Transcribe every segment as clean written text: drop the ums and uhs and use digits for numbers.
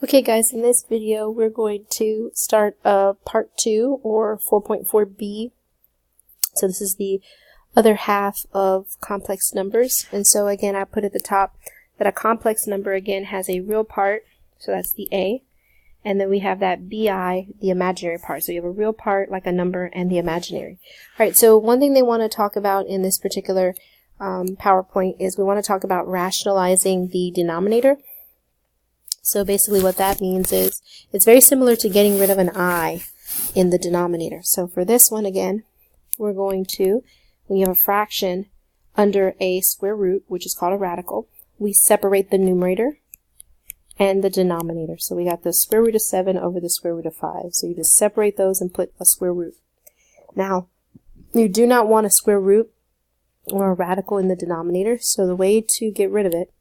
Okay guys, in this video we're going to start part 2 or 4.4b. So this is the other half of complex numbers, and so again I put at the top that a complex number again has a real part, so that's the A, and then we have that BI, the imaginary part. So you have a real part like a number and the imaginary. Alright, so one thing they want to talk about in this particular PowerPoint is we want to talk about rationalizing the denominator. So basically what that means is it's very similar to getting rid of an I in the denominator. So for this one again, we're going to, when you have a fraction under a square root, which is called a radical, we separate the numerator and the denominator. So we got the square root of 7 over the square root of 5. So you just separate those and put a square root. Now, you do not want a square root or a radical in the denominator, so the way to get rid of it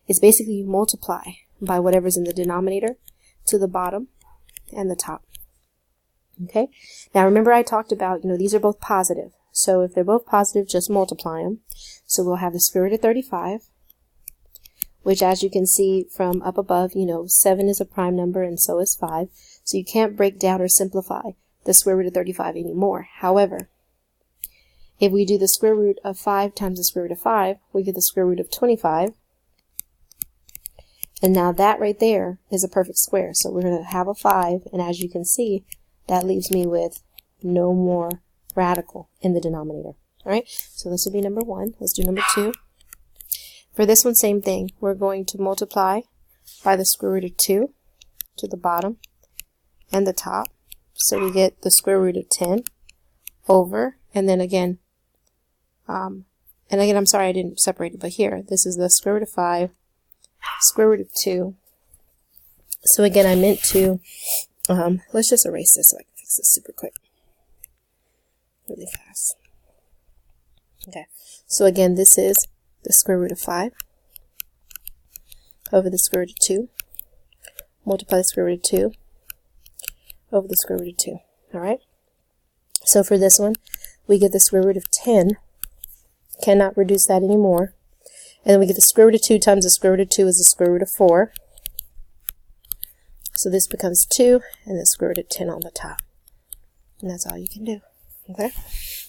is basically you multiply by whatever's in the denominator to the bottom and the top. Okay? Now remember I talked about, these are both positive. So if they're both positive, just multiply them. So we'll have the square root of 35, which as you can see from up above, 7 is a prime number and so is 5. So you can't break down or simplify the square root of 35 anymore. However, if we do the square root of 5 times the square root of 5, we get the square root of 25. And now that right there is a perfect square. So we're going to have a 5, and as you can see, that leaves me with no more radical in the denominator. Alright, so this will be number 1. Let's do number 2. For this one, same thing. We're going to multiply by the square root of 2 to the bottom and the top. So we get the square root of 10 over, and then again, I'm sorry I didn't separate it, but here, this is the square root of 5, square root of 2. So again, I meant to, let's just erase this so I can fix this super quick, really fast. Okay, so again, this is the square root of 5 over the square root of 2, multiply the square root of 2 over the square root of 2. Alright, so for this one, we get the square root of 10, cannot reduce that anymore. And then we get the square root of 2 times the square root of 2 is the square root of 4. So this becomes 2, and the square root of 10 on the top. And that's all you can do. Okay?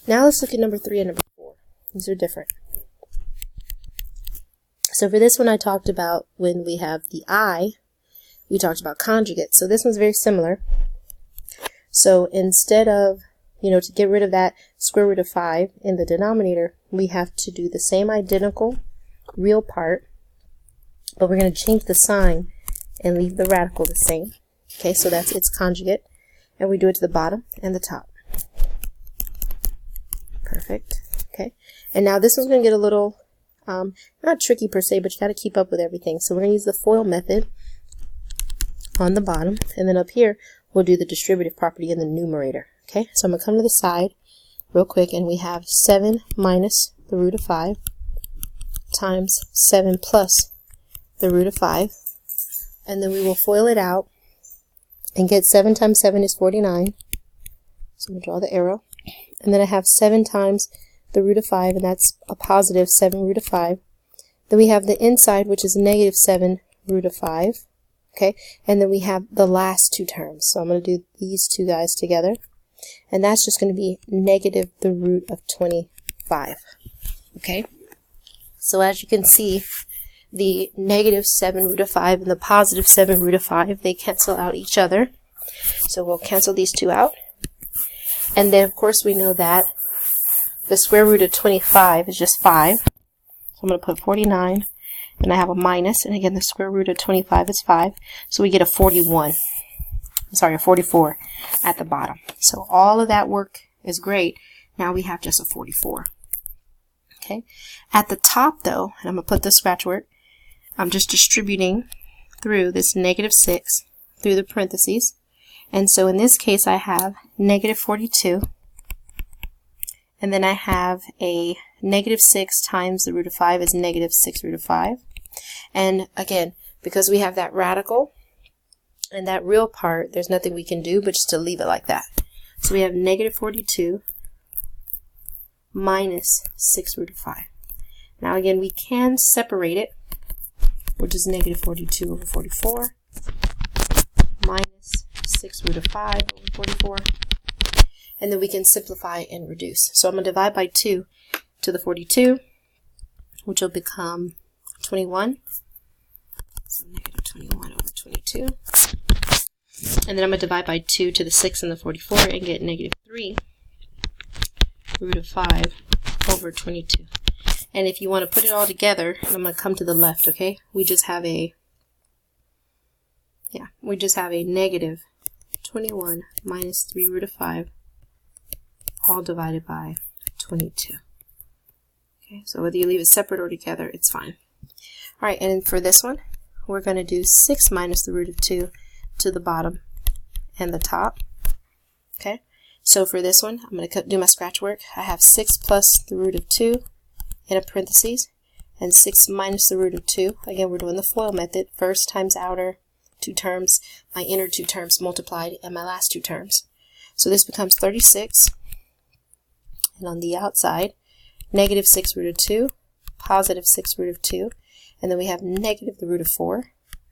Now let's look at number 3 and number 4. These are different. So for this one I talked about when we have the I, we talked about conjugates. So this one's very similar. So instead of, to get rid of that square root of 5 in the denominator, we have to do the same identical real part, but we're going to change the sign and leave the radical the same. Okay, so that's its conjugate, and we do it to the bottom and the top. Perfect. Okay, and now this one's going to get a little, not tricky per se, but you got to keep up with everything. So we're going to use the FOIL method on the bottom, and then up here we'll do the distributive property in the numerator. Okay, so I'm going to come to the side real quick, and we have 7 minus the root of 5 times 7 plus the root of 5, and then we will FOIL it out and get 7 times 7 is 49. So I'm going to draw the arrow, and then I have 7 times the root of 5, and that's a positive 7 root of 5. Then we have the inside, which is negative 7 root of 5. Okay, and then we have the last two terms. So I'm going to do these two guys together, and that's just going to be negative the root of 25. Okay, so as you can see, the negative 7 root of 5 and the positive 7 root of 5, they cancel out each other. So we'll cancel these two out. And then, of course, we know that the square root of 25 is just 5. So I'm going to put 49, and I have a minus. And again, the square root of 25 is 5. So we get a 41. I'm sorry, a 44 at the bottom. So all of that work is great. Now we have just a 44. Okay. At the top, though, and I'm going to put the scratch work, I'm just distributing through this negative 6 through the parentheses. And so in this case, I have negative 42. And then I have a negative 6 times the root of 5 is negative 6 root of 5. And again, because we have that radical and that real part, there's nothing we can do but just to leave it like that. So we have negative 42 minus 6 root of 5. Now again, we can separate it, which is negative 42 over 44. 6 root of 5 over 44. And then we can simplify and reduce. So I'm going to divide by 2 to the 42, which will become 21. So negative 21 over 22. And then I'm going to divide by 2 to the 6 and the 44 and get negative 3 root of 5 over 22. And if you want to put it all together, I'm going to come to the left, okay? We just have a negative 21 minus 3 root of 5 all divided by 22. Okay, so whether you leave it separate or together, it's fine. All right, and for this one, we're going to do 6 minus the root of 2 to the bottom and the top. Okay, so for this one, I'm going to do my scratch work. I have 6 plus the root of 2 in a parentheses, and 6 minus the root of 2. Again, we're doing the FOIL method. First times outer 2 terms, my inner 2 terms multiplied, and my last 2 terms. So this becomes 36. And on the outside, negative 6 root of 2, positive 6 root of 2, and then we have negative the root of 4,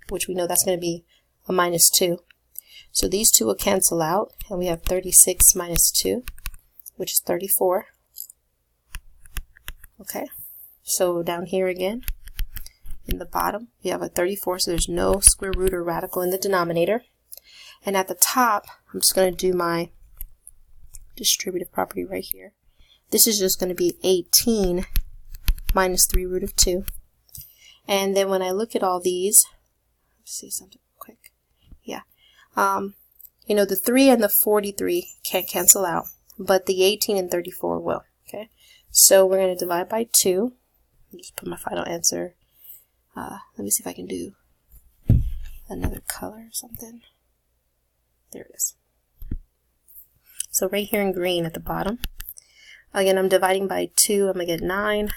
which we know that's going to be a minus 2. So these two will cancel out, and we have 36 minus 2, which is 34. Okay, so down here again, in the bottom, we have a 34, so there's no square root or radical in the denominator. And at the top, I'm just going to do my distributive property right here. This is just going to be 18 minus 3 root of 2. And then when I look at all these, let's see something quick. Yeah. You know, the 3 and the 43 can't cancel out, but the 18 and 34 will. Okay. So we're going to divide by 2. Just put my final answer. Let me see if I can do another color or something. There it is. So right here in green at the bottom. Again, I'm dividing by 2. I'm going to get 9.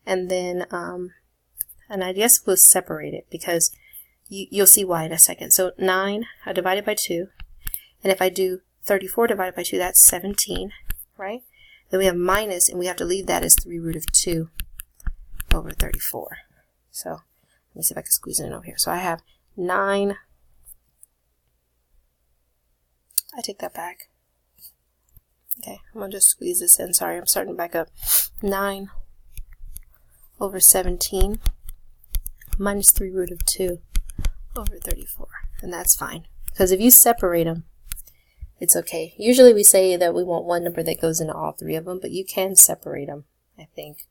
And then, and I guess we'll separate it because you'll see why in a second. So 9, I divided by 2. And if I do 34 divided by 2, that's 17, right? Then we have minus, and we have to leave that as 3 root of 2 over 34. So let me see if I can squeeze it in over here. So I have 9. I take that back. Okay, I'm going to just squeeze this in. Sorry, I'm starting back up. 9 over 17 minus 3 root of 2 over 34. And that's fine. Because if you separate them, it's okay. Usually we say that we want one number that goes into all 3 of them, but you can separate them, I think.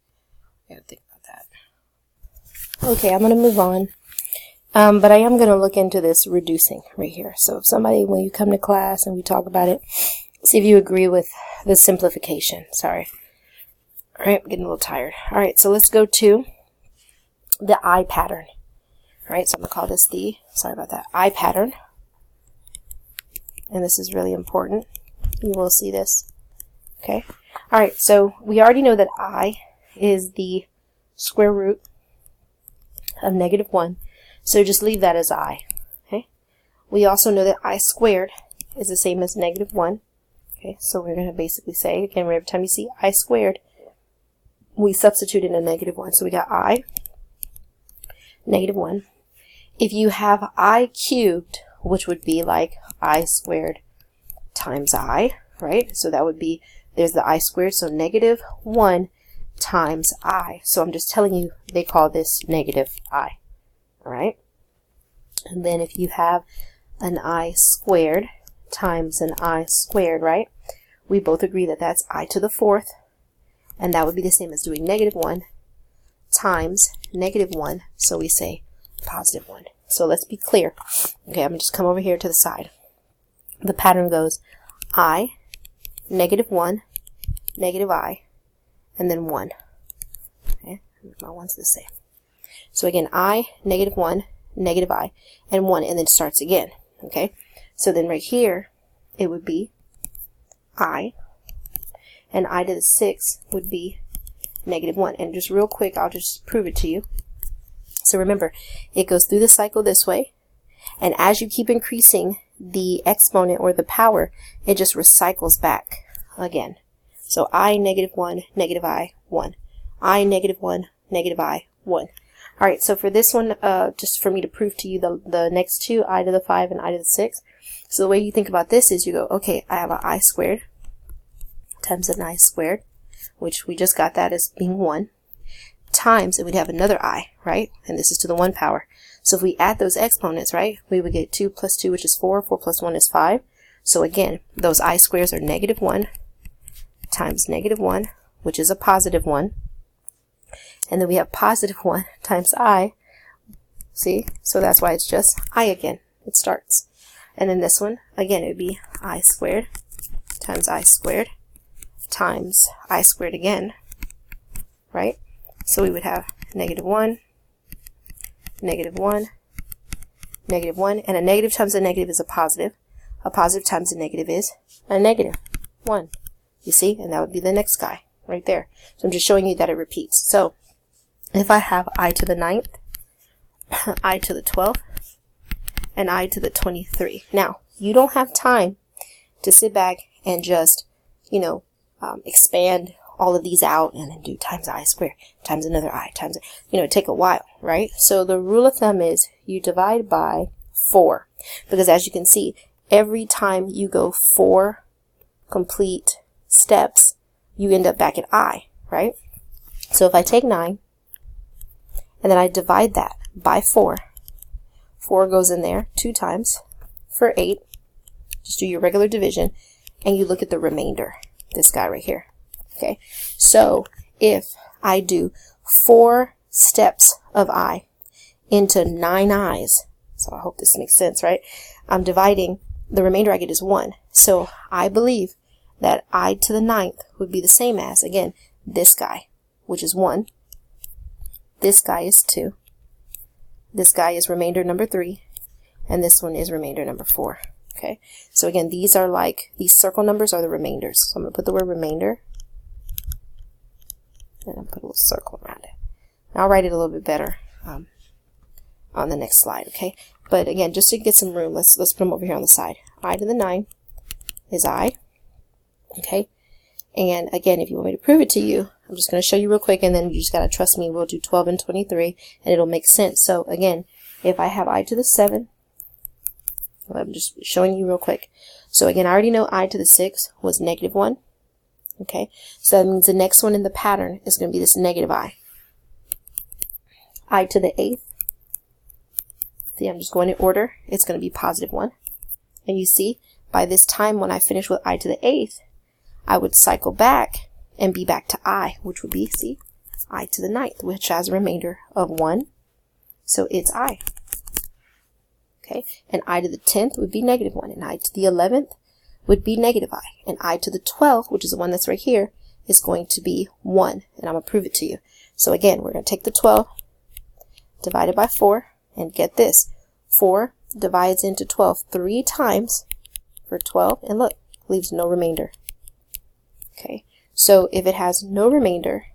I gotta think about that. Okay, I'm going to move on. But I am going to look into this reducing right here. So if somebody, when you come to class and we talk about it, see if you agree with the simplification. Sorry. All right, I'm getting a little tired. All right, so let's go to the I pattern. All right, so I'm going to call this the, sorry about that, I pattern. And this is really important. You will see this. Okay. All right, so we already know that I is the square root of negative 1. So just leave that as I. Okay. We also know that I squared is the same as negative 1. Okay, so we're going to basically say, again, every time you see I squared, we substitute in a negative 1. So we got I, negative 1. If you have I cubed, which would be like I squared times I, right? So that would be, there's the I squared, so negative 1 times I. So I'm just telling you, they call this negative I, all right? And then if you have an I squared times an I squared, right? We both agree that that's I to the 4th, and that would be the same as doing negative 1 times negative 1, so we say positive 1. So let's be clear. Okay, I'm going to just come over here to the side. The pattern goes I, negative 1, negative I, and then 1. Okay, my one's the same. So again, I, negative 1, negative I, and 1, and then starts again. Okay, so then right here, it would be I, and I to the 6 would be negative 1. And just real quick, I'll just prove it to you. So remember, it goes through the cycle this way, and as you keep increasing the exponent or the power, it just recycles back again. So I, negative 1, negative I, 1. I, negative 1, negative I, 1. All Alright, so for this one, just for me to prove to you the next two, I to the 5 and I to the 6. So the way you think about this is you go, okay, I have an I squared times an I squared, which we just got that as being 1, times, and we'd have another I, right? And this is to the 1 power. So if we add those exponents, right, we would get 2 plus 2, which is 4. 4 plus 1 is 5. So again, those I squares are negative 1 times negative 1, which is a positive 1. And then we have positive 1 times I. See? So that's why it's just I again. It starts. And then this one, again, it would be I squared times I squared times I squared again, right? So we would have negative 1, negative 1, negative 1, and a negative times a negative is a positive. A positive times a negative is a negative 1. You see? And that would be the next guy right there. So I'm just showing you that it repeats. So if I have I to the 9th, I to the 12th, and I to the 23. Now, you don't have time to sit back and just, you know, expand all of these out and then do times I squared, times another I, times, you know, take a while, right? So the rule of thumb is you divide by 4. Because as you can see, every time you go 4 complete steps, you end up back at I, right? So if I take 9, and then I divide that by 4, 4 goes in there 2 times for 8. Just do your regular division, and you look at the remainder, this guy right here. Okay, so if I do 4 steps of I into 9 I's, so I hope this makes sense, right? I'm dividing, the remainder I get is 1. So I believe that I to the 9th would be the same as, again, this guy, which is 1. This guy is 2. This guy is remainder number 3. And this one is remainder number 4. Okay, so again, these are like, these circle numbers are the remainders. So I'm going to put the word remainder, and I'll put a little circle around it. And I'll write it a little bit better on the next slide, okay? But again, just to get some room, let's put them over here on the side. I to the 9 is I, okay? And again, if you want me to prove it to you, I'm just going to show you real quick, and then you just got to trust me. We'll do 12 and 23, and it'll make sense. So again, if I have I to the 7, I'm just showing you real quick. So again, I already know I to the 6 was negative 1. Okay, so that means the next one in the pattern is going to be this negative I. I to the 8th. See, I'm just going in order. It's going to be positive 1. And you see, by this time when I finish with I to the 8th, I would cycle back and be back to I, which would be, see, I to the 9th, which has a remainder of 1. So it's I. Okay, and I to the 10th would be negative 1, and I to the 11th would be negative I, and I to the 12th, which is the one that's right here, is going to be 1, and I'm going to prove it to you. So again, we're going to take the 12 divided by 4, and get this, 4 divides into 12 3 times for 12, and look, leaves no remainder. Okay, so if it has no remainder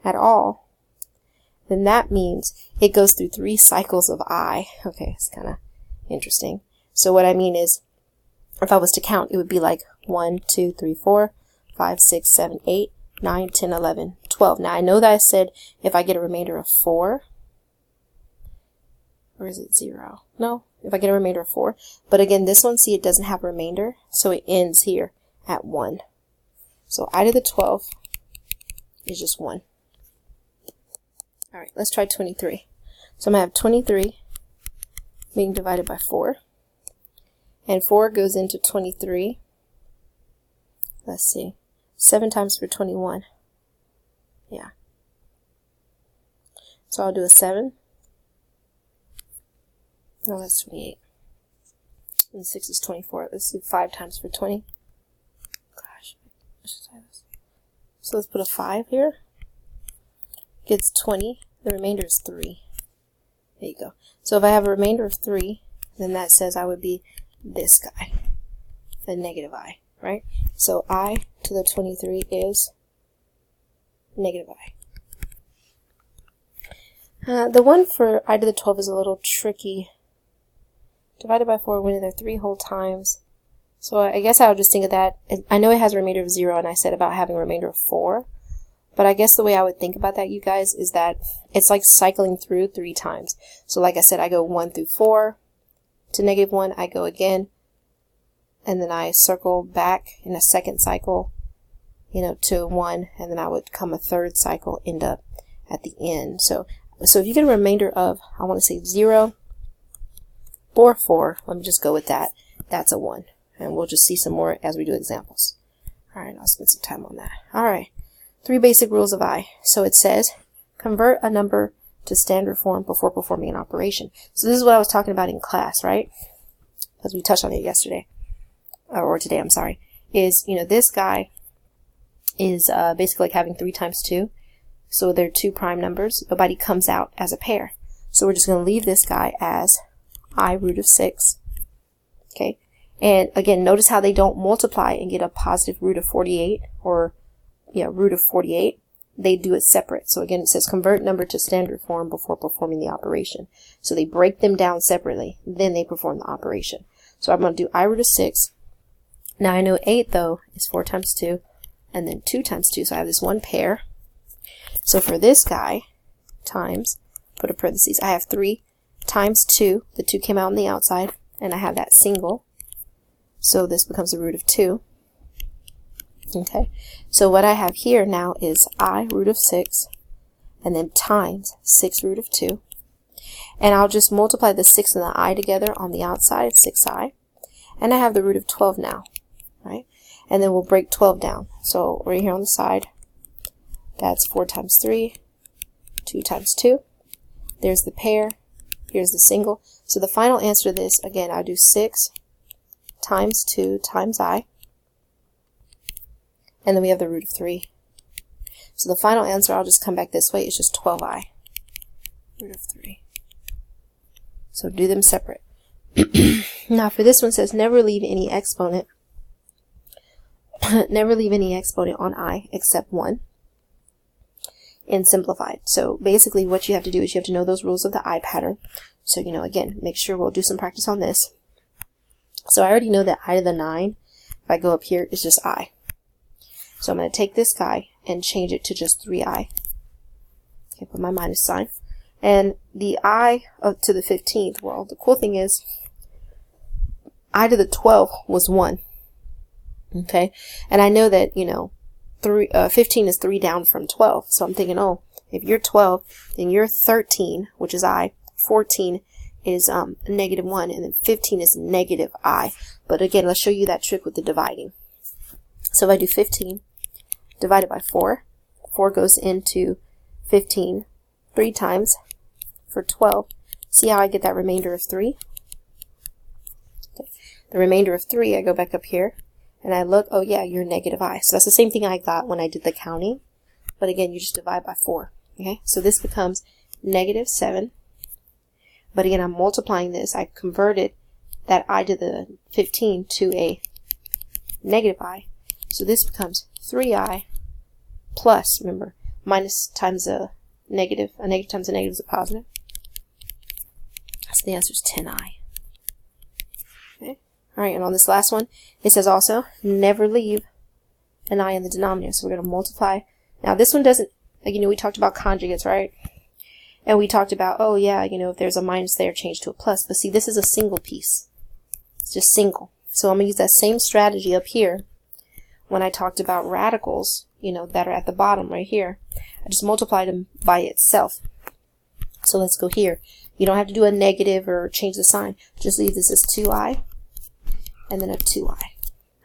at all, then that means it goes through 3 cycles of I. Okay, it's kind of interesting. So what I mean is, if I was to count, it would be like 1, 2, 3, 4, 5, 6, 7, 8, 9, 10, 11, 12. Now I know that I said if I get a remainder of 4, or is it 0? No, if I get a remainder of 4. But again, this one, see, it doesn't have a remainder, so it ends here at 1. So I to the 12 is just 1. All right, let's try 23. So I'm going to have 23 being divided by 4. And 4 goes into 23. Let's see. 7 times for 21. Yeah. So I'll do a 7. No, that's 28. And 6 is 24. Let's do 5 times for 20. Gosh, I should try this. So let's put a 5 here. Gets 20. The remainder is 3. There you go. So if I have a remainder of 3, then that says I would be this guy, the negative I, right? So I to the 23 is negative I. The one for I to the 12 is a little tricky. Divided by 4 went in there 3 whole times. So I guess I would just think of that. I know it has a remainder of 0, and I said about having a remainder of 4. But I guess the way I would think about that, you guys, is that it's like cycling through 3 times. So like I said, I go 1 through 4 to -1, I go again, and then I circle back in a second cycle, you know, to 1, and then I would come a third cycle, end up at the end. So if you get a remainder of, I want to say 0 or 4, let me just go with that, that's a 1. And we'll just see some more as we do examples. All right, I'll spend some time on that. All right, 3 basic rules of I. So it says, convert a number to standard form before performing an operation. So this is what I was talking about in class, right? Because we touched on it yesterday, or today, I'm sorry, is, you know, this guy is basically like having 3 times 2. So they're 2 prime numbers. Nobody comes out as a pair. So we're just going to leave this guy as I root of 6. Okay. And again, notice how they don't multiply and get a positive root of 48 or, yeah, root of 48. They do it separate. So again, it says convert number to standard form before performing the operation. So they break them down separately, then they perform the operation. So I'm going to do I root of 6. Now I know 8 though is 4 times 2 and then 2 times 2. So I have this one pair. So for this guy, times, put a parentheses, I have 3 times 2. The 2 came out on the outside, and I have that single. So this becomes a root of 2. Okay, so what I have here now is I root of 6, and then times 6 root of 2. And I'll just multiply the 6 and the I together on the outside, 6i. And I have the root of 12 now, right? And then we'll break 12 down. So right here on the side, that's 4 times 3, 2 times 2. There's the pair. Here's the single. So the final answer to this, again, I'll do 6 times 2 times I. And then we have the root of 3. So the final answer, I'll just come back this way, it's just 12i. Root of 3. So do them separate. Now for this one, it says never leave any exponent. Never leave any exponent on I except 1. And simplified. So basically what you have to do is you have to know those rules of the I pattern. So, you know, again, make sure we'll do some practice on this. So I already know that I to the 9, if I go up here, is just I. So I'm going to take this guy and change it to just 3i. Okay, put my minus sign. And the I up to the 15th, well, the cool thing is I to the 12th was 1. Okay, and I know that, you know, 15 is 3 down from 12. So I'm thinking, oh, if you're 12, then you're 13, which is I. 14 is -1, and then 15 is negative I. But again, let's show you that trick with the dividing. So if I do 15 divided by 4, 4 goes into 15 3 times for 12. See how I get that remainder of 3? Okay. The remainder of 3, I go back up here, and I look, oh yeah, you're negative I. So that's the same thing I got when I did the counting. But again, you just divide by 4. Okay, so this becomes -7. But again, I'm multiplying this. I converted that I to the 15 to a negative I. So this becomes 3i plus, remember, minus times a negative times a negative is a positive. So the answer is 10i. Okay. All right, and on this last one, it says also, never leave an I in the denominator. So we're going to multiply. Now this one doesn't, like, you know, we talked about conjugates, right? And we talked about, oh yeah, you know, if there's a minus there, change to a plus. But see, this is a single piece. It's just single. So I'm going to use that same strategy up here when I talked about radicals, you know, that are at the bottom right here. I just multiplied them by itself. So let's go here. You don't have to do a negative or change the sign. Just leave this as 2i and then a 2i.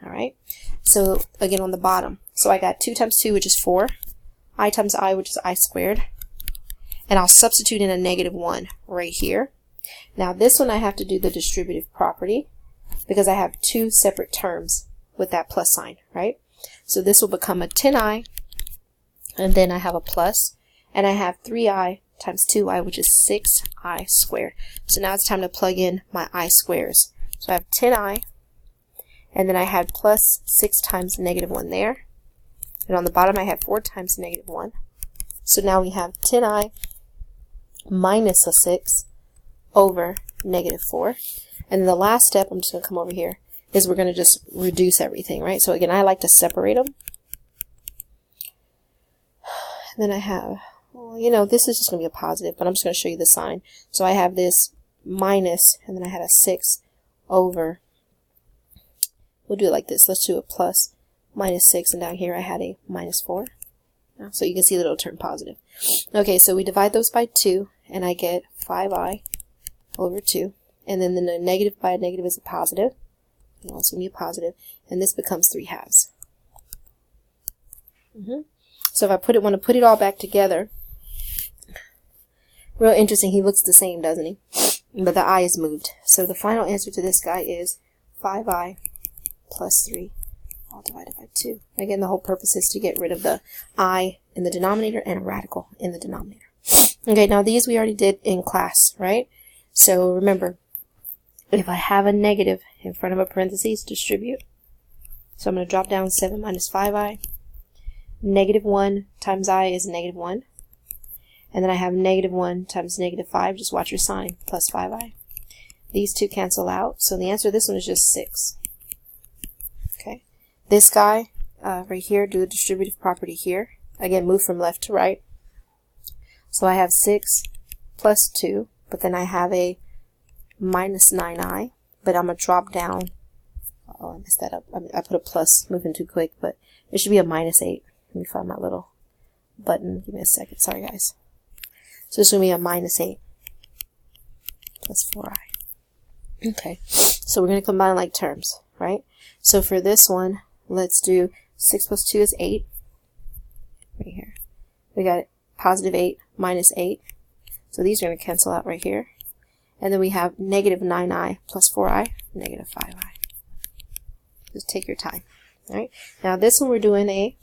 All right. So again, on the bottom. So I got 2 times 2, which is 4. I times I, which is I squared. And I'll substitute in a -1 right here. Now this one I have to do the distributive property because I have 2 separate terms with that plus sign, right? So this will become a 10i, and then I have a plus, and I have 3i times 2i, which is 6i squared. So now it's time to plug in my I squares. So I have 10i, and then I had plus 6 times -1 there. And on the bottom I have 4 times -1. So now we have 10i minus a 6 over -4. And then the last step, I'm just going to come over here, is we're going to just reduce everything, right? So again, I like to separate them. then I have, well, you know, this is just going to be a positive, but I'm just going to show you the sign. So I have this minus, and then I had a 6 over, we'll do it like this. Let's do a plus minus 6, and down here I had a minus 4. So you can see that it'll turn positive. Okay, so we divide those by 2, and I get 5i over 2. And then the negative by a negative is a positive. You know, it's going to be a positive, and this becomes 3/2. So if I want to put it all back together, real interesting, he looks the same, doesn't he? But the I is moved. So the final answer to this guy is 5i plus 3 all divided by 2. Again, the whole purpose is to get rid of the I in the denominator and a radical in the denominator. Okay, now these we already did in class, right? So remember, if I have a negative in front of a parentheses, distribute. So I'm going to drop down 7 minus 5i. Negative 1 times I is negative 1. And then I have negative 1 times negative 5. Just watch your sign. Plus 5i. These two cancel out. So the answer to this one is just 6. Okay. This guy right here, do the distributive property here. Again, move from left to right. So I have 6 plus 2. But then I have a minus 9i. But I'm going to drop down. Oh, I messed that up. I put a plus, moving too quick. But it should be a minus 8. Let me find my little button. Give me a second. Sorry, guys. So this will be a minus 8 plus 4i. Okay. So we're going to combine like terms, right? So for this one, let's do 6 plus 2 is 8. Right here. We got positive 8 minus 8. So these are going to cancel out right here. And then we have negative 9i plus 4i, negative 5i. Just take your time. All right. Now this one we're doing a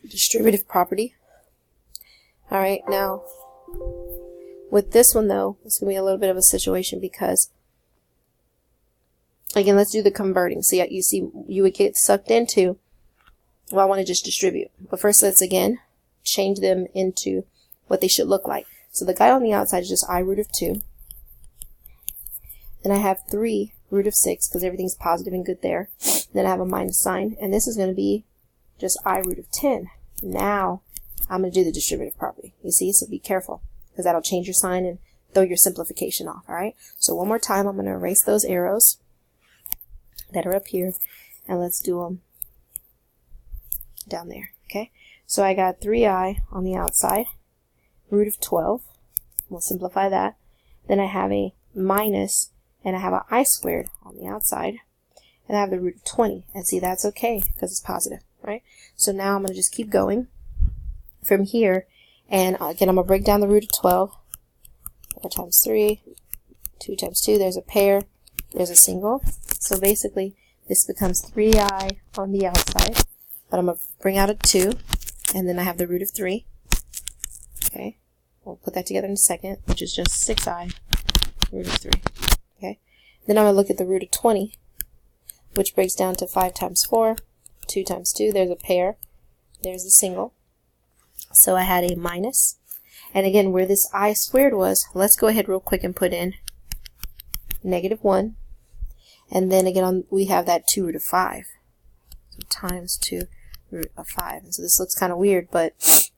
distributive property. All right, now with this one though, it's going to be a little bit of a situation because, again, let's do the converting. So you see, you would get sucked into, well, I want to just distribute. But first, let's again change them into what they should look like. So the guy on the outside is just I root of 2. Then I have 3 root of 6 because everything's positive and good there. Then I have a minus sign, and this is going to be just I root of 10. Now I'm going to do the distributive property. You see, so be careful because that'll change your sign and throw your simplification off. All right. So one more time, I'm going to erase those arrows that are up here, and let's do them down there. Okay. So I got 3i on the outside, root of 12. We'll simplify that. Then I have a minus, and I have an I squared on the outside, and I have the root of 20. And see, that's okay because it's positive. Right? So now I'm going to just keep going from here, and again I'm going to break down the root of 12. 4 times 3, 2 times 2, there's a pair, there's a single. So basically this becomes 3i on the outside, but I'm going to bring out a 2, and then I have the root of 3. Okay, we'll put that together in a second, which is just 6i root of 3. Okay, then I'm going to look at the root of 20, which breaks down to 5 times 4. 2 times 2, there's a pair, there's a single. So I had a minus. And again, where this I squared was, let's go ahead real quick and put in negative 1. And then again, we have that 2 root of 5. So times 2 root of 5. And so this looks kind of weird, but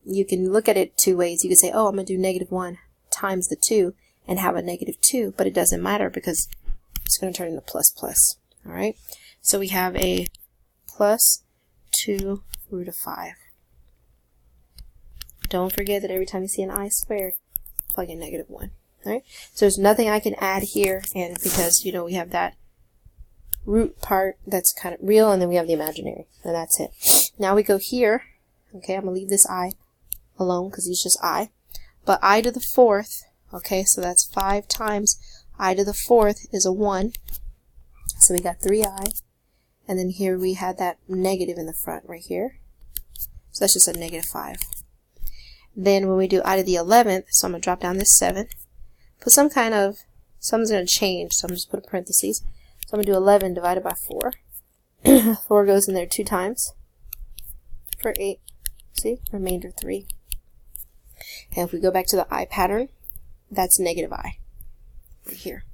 you can look at it two ways. You could say, oh, I'm going to do negative 1 times the 2 and have a negative 2, but it doesn't matter because it's going to turn into plus plus. All right. So we have a plus 2 root of 5. Don't forget that every time you see an I squared, plug in negative 1. Alright? So there's nothing I can add here, and because, you know, we have that root part that's kind of real, and then we have the imaginary, and that's it. Now we go here. Okay, I'm going to leave this I alone because he's just I. But I to the 4th, okay, so that's 5 times I to the 4th is a 1. So we got 3i. And then here we had that negative in the front right here. So that's just a negative 5. Then when we do I to the 11th, so I'm going to drop down this 7. Put some kind of, something's going to change, so I'm just put a parentheses. So I'm going to do 11 divided by 4. 4 goes in there 2 times for 8. See? Remainder 3. And if we go back to the I pattern, that's negative I. Right here.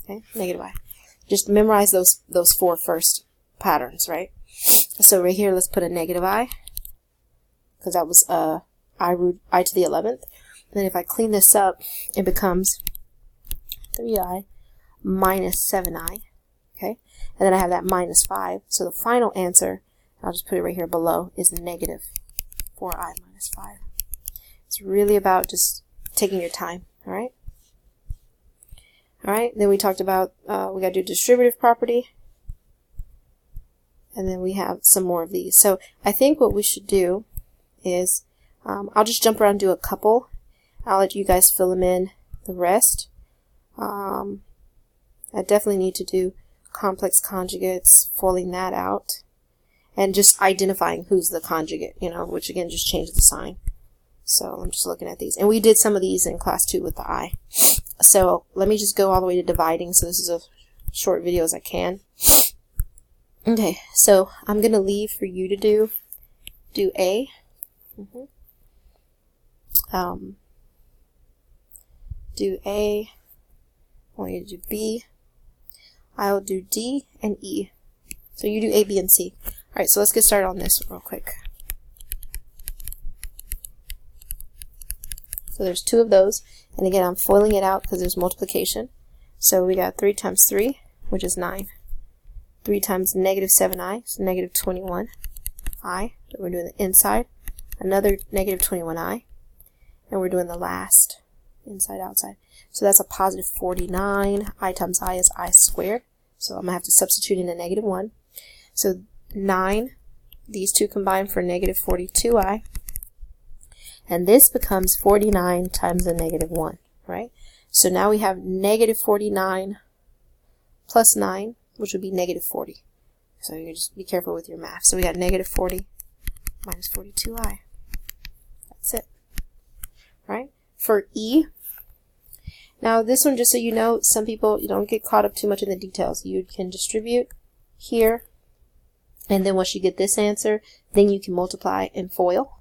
Okay? Negative I. Just memorize those 4 first patterns, right? So right here, let's put a negative I, because that was I to the 11th. Then if I clean this up, it becomes 3i minus 7i. Okay, and then I have that minus 5. So the final answer, I'll just put it right here below, is negative 4i minus 5. It's really about just taking your time. All right. All right. Then we talked about we got to do distributive property. And then we have some more of these. So I think what we should do is, I'll just jump around and do a couple. I'll let you guys fill them in the rest. I definitely need to do complex conjugates, foiling that out, and just identifying who's the conjugate, you know, which again just changes the sign. So I'm just looking at these. And we did some of these in class 2 with the I. So let me just go all the way to dividing. So this is a short video as I can. Okay, so I'm going to leave for you to do A. Do A. I want you to do B. I'll do D and E. So you do A, B, and C. Alright, so let's get started on this real quick. So there's 2 of those. And again, I'm foiling it out because there's multiplication. So we got 3 times 3, which is 9. 3 times negative 7i, so negative 21i. We're doing the inside. Another negative 21i. And we're doing the last inside, outside. So that's a positive 49. I times I is I squared. So I'm going to have to substitute in a negative 1. So 9, these two combine for negative 42i. And this becomes 49 times a negative 1, right? So now we have negative 49 plus 9, which would be negative 40. So you just be careful with your math. So we got negative 40 minus 42i. That's it. Right? For E, now this one, just so you know, some people, you don't get caught up too much in the details. You can distribute here, and then once you get this answer, then you can multiply and FOIL.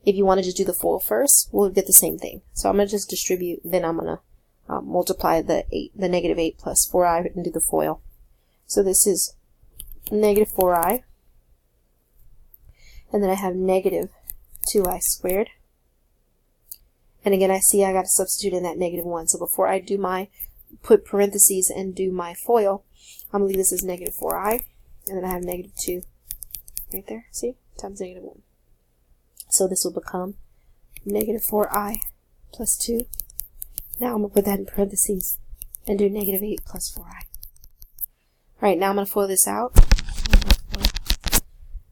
If you want to just do the FOIL first, we'll get the same thing. So I'm going to just distribute, then I'm going to multiply the negative 8 plus 4i and do the FOIL. So this is negative 4i, and then I have negative 2i squared. And again, I see I got to substitute in that negative 1. So before I do put parentheses and do my FOIL, I'm going to leave this as negative 4i, and then I have negative 2 right there, see, times negative 1. So this will become negative 4i plus 2. Now I'm going to put that in parentheses and do negative 8 plus 4i. Alright, now I'm going to FOIL this out.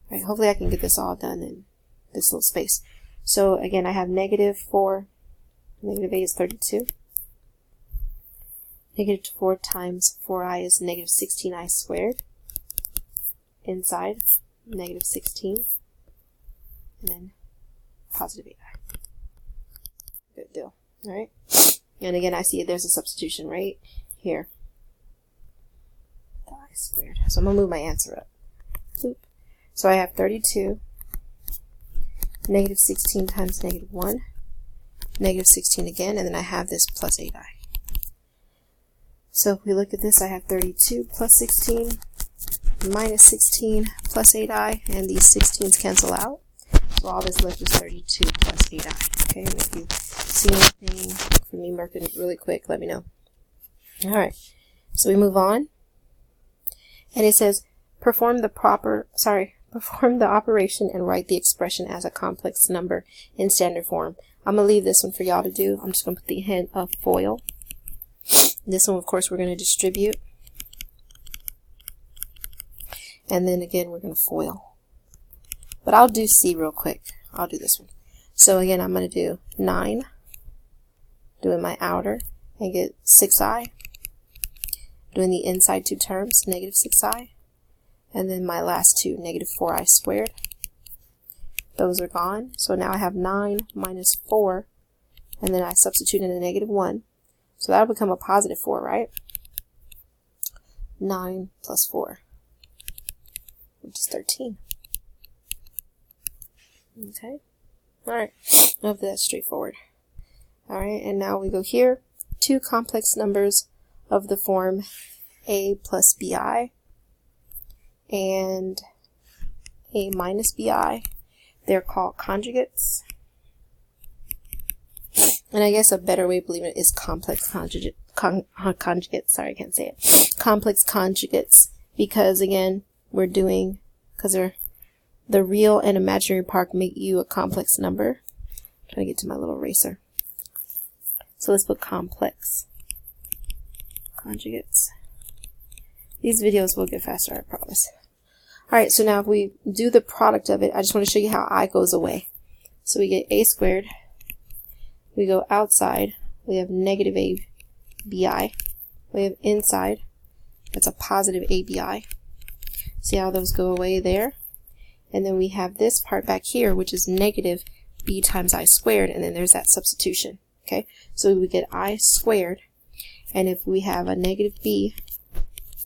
Alright, hopefully I can get this all done in this little space. So again, I have negative 4, negative 8 is 32. Negative 4 times 4i is negative 16i squared. Inside, negative 16. And then positive 8i. Good deal. Alright? And again, I see there's a substitution right here. I squared. So I'm going to move my answer up. Boop. So I have 32. Negative 16 times negative 1. Negative 16 again. And then I have this plus 8i. So if we look at this, I have 32 plus 16 minus 16 plus 8i. And these 16s cancel out. So all that's left is 32 plus 8i. Okay, and if you see anything for me marking really quick, let me know. Alright, so we move on. And it says, perform the operation and write the expression as a complex number in standard form. I'm going to leave this one for y'all to do. I'm just going to put the hint of FOIL. This one, of course, we're going to distribute. And then again, we're going to FOIL. But I'll do C real quick. I'll do this one. So again, I'm going to do 9, doing my outer, and get 6i. Doing the inside 2 terms, negative 6i. And then my last 2, negative 4i squared. Those are gone. So now I have 9 minus 4. And then I substitute in a negative 1. So that'll become a positive 4, right? 9 plus 4, which is 13. Okay. Alright. Hopefully that's straightforward. Alright, and now we go here. 2 complex numbers of the form a plus bi and a minus bi. They're called conjugates. And I guess a better way of believing it is complex conjugates. Sorry, I can't say it. Complex conjugates, because again, because the real and imaginary part make you a complex number. I'm trying to get to my little eraser. So let's put complex conjugates. These videos will get faster, I promise. Alright, so now if we do the product of it, I just want to show you how I goes away. So we get a squared. We go outside. We have negative abi. We have inside. That's a positive abi. See how those go away there? And then we have this part back here, which is negative b times I squared, and then there's that substitution. Okay, so we get I squared, and if we have a negative b,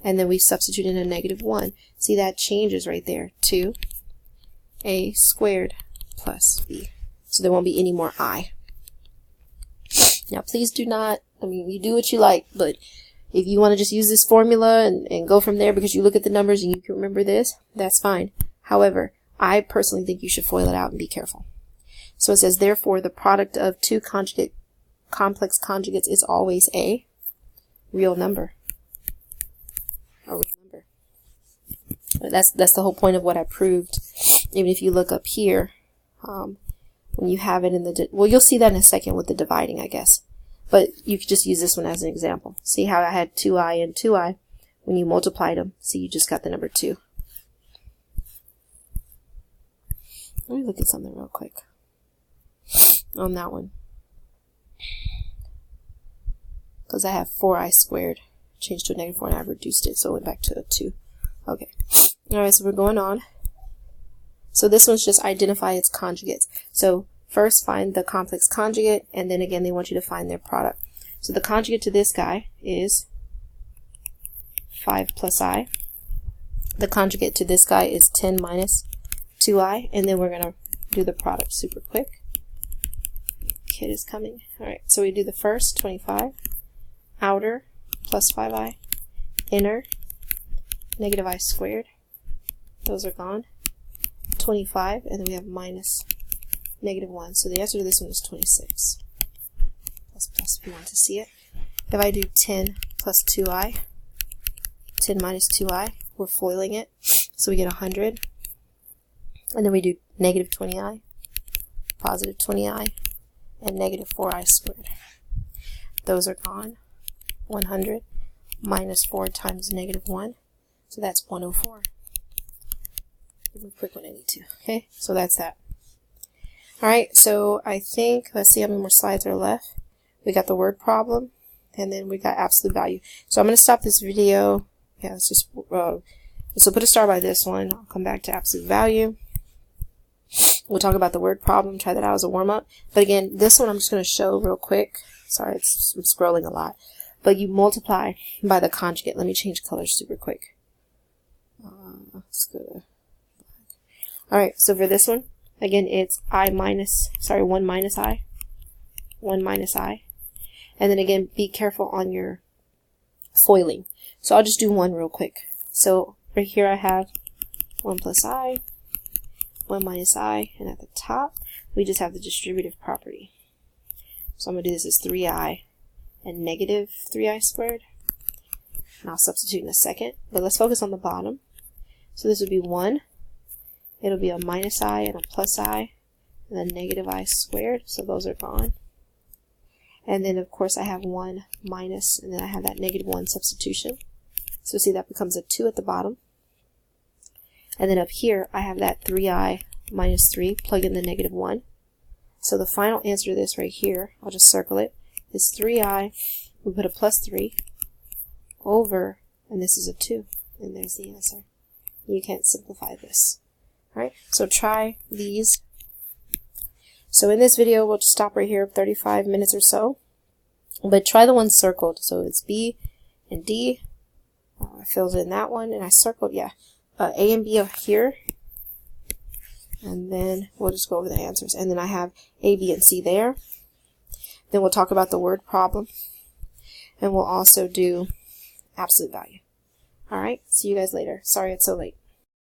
and then we substitute in a negative 1, see that changes right there to a squared plus b. So there won't be any more I. Now please do not, you do what you like, but if you want to just use this formula and go from there because you look at the numbers and you can remember this, that's fine. However, I personally think you should FOIL it out and be careful. So it says, therefore, the product of two complex conjugates is always a real number. A real number. That's the whole point of what I proved. Even if you look up here, when you have it in the, well, you'll see that in a second with the dividing, I guess. But you could just use this one as an example. See how I had 2i and 2i? When you multiplied them, see you just got the number 2. Let me look at something real quick on that one. Because I have 4i squared changed to a negative 4 and I've reduced it, so it went back to a 2. Okay. Alright, so we're going on. So this one's just identify its conjugates. So first find the complex conjugate, and then again they want you to find their product. So the conjugate to this guy is 5 plus I. The conjugate to this guy is 10 minus 2i, and then we're going to do the product super quick. Kid is coming. Alright, so we do the first, 25, outer, plus 5i, inner, negative I squared. Those are gone. 25, and then we have minus negative 1. So the answer to this one is 26. Plus if you want to see it. If I do 10 plus 2i, 10 minus 2i, we're foiling it. So we get 100. And then we do negative 20i, positive 20i, and negative 4i squared. Those are gone. 100 minus 4 times negative 1. So that's 104. Move quick when I need to. Okay, so that's that. Alright, so I think, let's see how many more slides are left. We got the word problem, and then we got absolute value. So I'm going to stop this video. Yeah, let's just, so put a star by this one. I'll come back to absolute value. We'll talk about the word problem, try that out as a warm-up. But again, this one I'm just going to show real quick. Sorry, I'm scrolling a lot. But you multiply by the conjugate. Let me change colors super quick. Let's go to Alright, so for this one, again, it's 1 minus I. 1 minus I. And then again, be careful on your foiling. So I'll just do one real quick. So right here I have 1 plus I, 1 minus I, and at the top, we just have the distributive property. So I'm going to do this as 3i and negative 3i squared. And I'll substitute in a second, but let's focus on the bottom. So this would be 1. It'll be a minus I and a plus I, and then negative I squared, so those are gone. And then of course I have 1 minus, and then I have that negative 1 substitution. So see that becomes a 2 at the bottom. And then up here I have that 3i minus 3, plug in the negative 1. So the final answer to this right here, I'll just circle it, is 3i, we put a plus 3, over, and this is a 2, and there's the answer. You can't simplify this. Alright, so try these. So in this video, we'll just stop right here, 35 minutes or so. But try the ones circled. So it's B and D. I filled in that one, and I circled, yeah, A and B are here. And then we'll just go over the answers. And then I have A, B, and C there. Then we'll talk about the word problem. And we'll also do absolute value. Alright, see you guys later. Sorry it's so late.